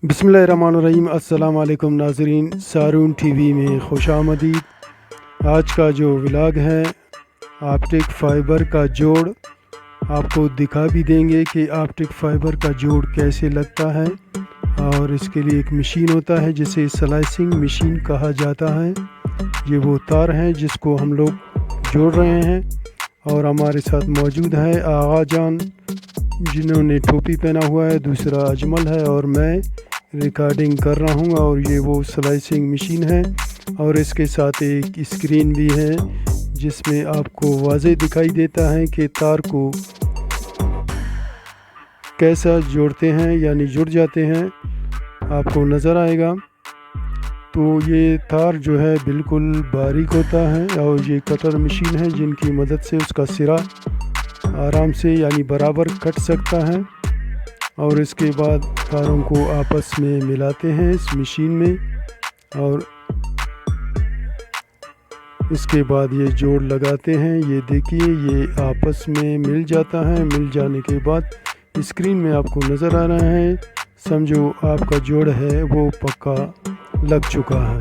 बिस्मिल्लाहिर्रहमानिर्रहीम। अस्सलाम वालेकुम नाज़रीन, सारून टीवी में खुशामदीद। आज का जो व्लॉग है ऑप्टिक फ़ाइबर का जोड़, आपको दिखा भी देंगे कि ऑप्टिक फ़ाइबर का जोड़ कैसे लगता है। और इसके लिए एक मशीन होता है जिसे स्लाइसिंग मशीन कहा जाता है। ये वो तार हैं जिसको हम लोग जोड़ रहे हैं। और हमारे साथ मौजूद है आगा जान जिन्होंने टोपी पहना हुआ है, दूसरा अजमल है और मैं रिकॉर्डिंग कर रहा हूँ। और ये वो स्लाइसिंग मशीन है और इसके साथ एक स्क्रीन भी है जिसमें आपको वाज़े दिखाई देता है कि तार को कैसा जोड़ते हैं, यानी जुड़ जाते हैं, आपको नज़र आएगा। तो ये तार जो है बिल्कुल बारीक होता है और ये कटर मशीन है जिनकी मदद से उसका सिरा आराम से यानी बराबर कट सकता है। और इसके बाद तारों को आपस में मिलाते हैं इस मशीन में और इसके बाद ये जोड़ लगाते हैं। ये देखिए, ये आपस में मिल जाता है। मिल जाने के बाद स्क्रीन में आपको नज़र आ रहा है, समझो आपका जोड़ है वो पक्का लग चुका है।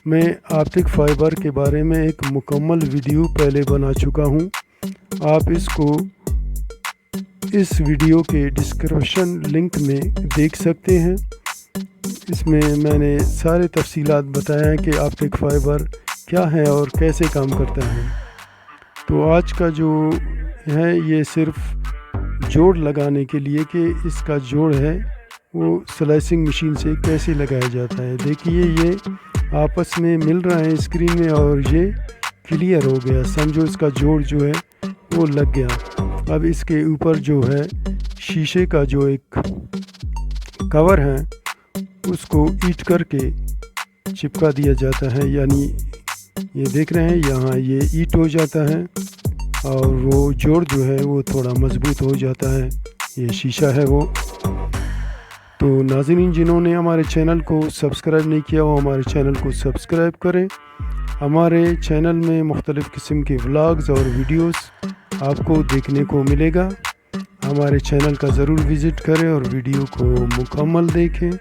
मैं ऑप्टिक फ़ाइबर के बारे में एक मुकम्मल वीडियो पहले बना चुका हूँ। आप इसको इस वीडियो के डिस्क्रिप्शन लिंक में देख सकते हैं। इसमें मैंने सारे तफसीलात बताया हैं कि ऑप्टिक फ़ाइबर क्या है और कैसे काम करता है। तो आज का जो है ये सिर्फ जोड़ लगाने के लिए कि इसका जोड़ है वो स्लाइसिंग मशीन से कैसे लगाया जाता है। देखिए, ये आपस में मिल रहा है स्क्रीन में और ये क्लियर हो गया, समझो इसका जोड़ जो है वो लग गया। अब इसके ऊपर जो है शीशे का जो एक कवर है उसको ईट करके चिपका दिया जाता है, यानी ये देख रहे हैं यहाँ ये ईट हो जाता है और वो जोड़ जो है वो थोड़ा मजबूत हो जाता है। ये शीशा है वो। तो नाज़रीन, जिन्होंने हमारे चैनल को सब्सक्राइब नहीं किया वो हमारे चैनल को सब्सक्राइब करें। हमारे चैनल में मुख्तलिफ़ किस्म के व्लॉग्स और वीडियोस आपको देखने को मिलेगा। हमारे चैनल का ज़रूर विज़िट करें और वीडियो को मुकम्मल देखें।